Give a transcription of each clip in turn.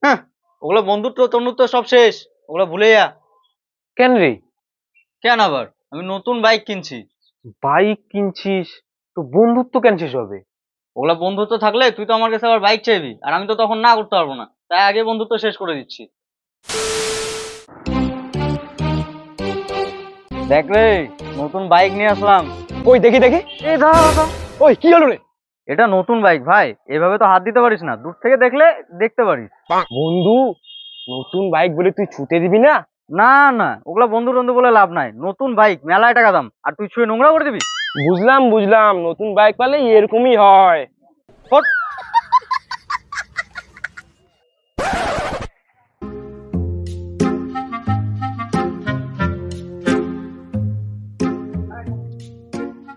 হ্যাঁ, ওগুলো বন্ধুত্ব তন্ধুত্ব সব শেষ, ওগুলো ভুলে যা। কেন রে? কেন আবার? আমি নতুন বাইক কিনছি। বাইক কিনছিস তো বন্ধুত্ব কেন শেষ হবে? ওগুলো বন্ধুত্ব থাকলে তুই তো আমার কাছে আবার বাইক চাইবি, আর আমি তো তখন না করতে পারবো না, তাই আগে বন্ধুত্ব শেষ করে দিচ্ছি। দেখ রে, নতুন বাইক নিয়ে আসলাম। কই দেখি দেখি। এই দাঁড়া দাঁড়া। ওই কি হলো রে? এটা নতুন বাইক ভাই, এভাবে তো হাত দিতে পারিস না, দূর থেকে দেখলে দেখতে পারিস। বন্ধু, নতুন বাইক বলে তুই ছুটে দিবি না? না না, ওগুলা বন্ধু বন্ধু বলে লাভ নাই, নতুন বাইক মেলায় টাকা দাম, আর তুই ছুঁয়ে নোংরা করে দিবি। বুঝলাম বুঝলাম, নতুন বাইক পালে এরকমই হয়। হট।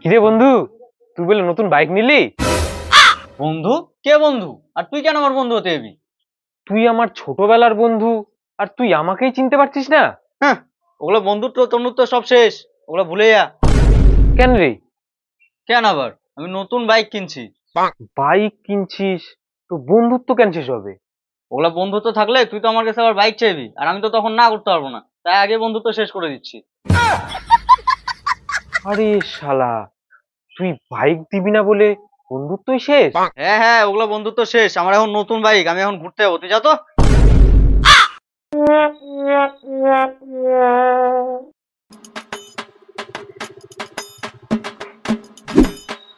কিরে বন্ধু, তুই বলে নতুন বাইক নিলি? বন্ধু? কে বন্ধু? আর তুই কেন আমার বন্ধু হতে যাবি? তুই আমার ছোটবেলার বন্ধু, আর তুই আমাকেই চিনতে পারছিস না? হ্যাঁ, ওগুলো বন্ধুত্ব তন্ধুত্ব সব শেষ, ওগুলো ভুলে যা। কেন রে? কেন আবার? আমি নতুন বাইক কিনছি। বাইক কিনছিস তো বন্ধুত্ব কেন শেষ হবে? ওগুলো বন্ধুত্ব থাকলে তুই তো আমার কাছে আবার বাইক চাইবি, আর আমি তো তখন না করতে পারবো না, তাই আগে বন্ধুত্ব শেষ করে দিচ্ছি। আরে শালা, তুই বাইক দিবি না বলে বন্ধুত্বই শেষ? হ্যাঁ হ্যাঁ, ওগুলো বন্ধুত্ব শেষ, আমার এখন নতুন বাইক, আমি এখন ঘুরতে যাবো, তুই যা তো।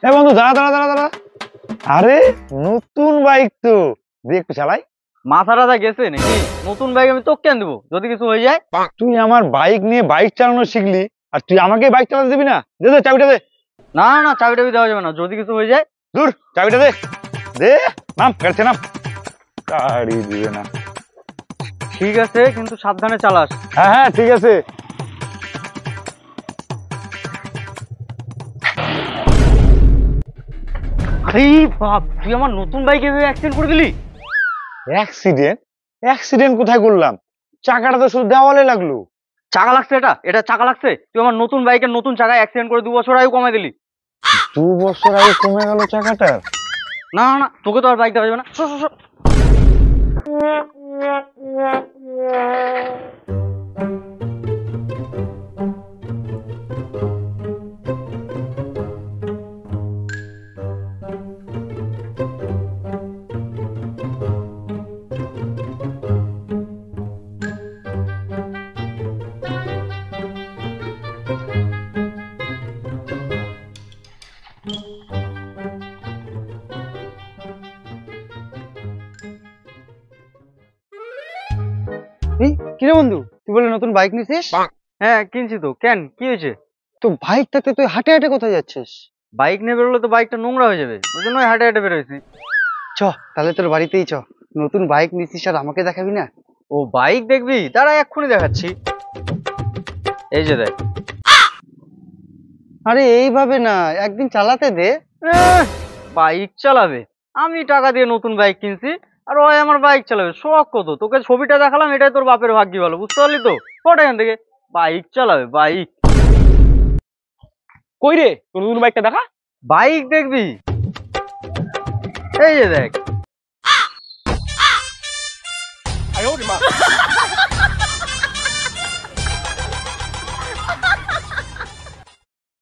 এ বন্ধু, দাঁড়া দাঁড়া দাঁড়া দাঁড়া। আরে, নতুন বাইক তো, দিয়ে একটু চালাই। মাথা টাথা গেছে নাকি? নতুন বাইক আমি তোকে কেন দেবো যদি কিছু হয়ে যায়? তুই আমার বাইক নিয়ে বাইক চালানো শিখলি, আর তুই আমাকে বাইক চালাতে দিবি না? দে দে চাবিটা দে। না না, চাবি টাবি দেওয়া যাবে না, যদি কিছু হয়ে যায়। দূর, চাবিটা দে। দে, নাম গাড়িতে নাম। গাড়ি দিবে না। ঠিক আছে, কিন্তু সাবধানে চালাস। হ্যাঁ হ্যাঁ, ঠিক আছে। আরে বাপ, তুই আমার নতুন বাইক এভাবে অ্যাক্সিডেন্ট করে দিলি? অ্যাক্সিডেন্ট? অ্যাক্সিডেন্ট কোথায় করলাম? চাকাটা তো শুধু দেওয়ালে লাগলো। চাকা লাগছে? এটা এটা চাকা লাগছে? তুই আমার নতুন বাইকের নতুন চাকায় অ্যাক্সিডেন্ট করে 2 বছর আয়ু কমাই দিলি। 2 বছর আগে কমে গেল চাকাটা? না না না, তোকে তো আর বাইক দেওয়া যাবে না, সর সর সর। এই কিরে বন্ধু, তুই বলে নতুন বাইক নিছিস? হ্যাঁ কিনছি তো, কেন কি হয়েছে? তো বাইক থাকতে তুই হাঁটে হাঁটে কোথায় যাচ্ছিস? বাইক নিয়ে বেরোলে তো বাইকটা নোংরা হয়ে যাবে, ওই জন্যই হাঁটে হাঁটে বেরোয়েছি। চ, তাহলে তোর বাড়িতেই চ। নতুন বাইক নিছিস আর আমাকে দেখাবি না? ও বাইক দেখবি? দাঁড়া এক্ষুনি দেখাচ্ছি। এই যে দেখ। আরে এইভাবে না, একদিন চালাতে দে। বাইক চালাবে? আমি টাকা দিয়ে নতুন বাইক কিনছি, আর ওই আমার বাইক চালাবে? শখ কত! তোকে ছবিটা দেখালাম, এটাই তোর বাপের ভাগ্যি ভালো, বুঝতে পারলি তো? কটা এখান থেকে। বাইক চালাবে বাইক? কই রে তোর নতুন বাইকটা দেখা। বাইক দেখবি? এই যে দেখ।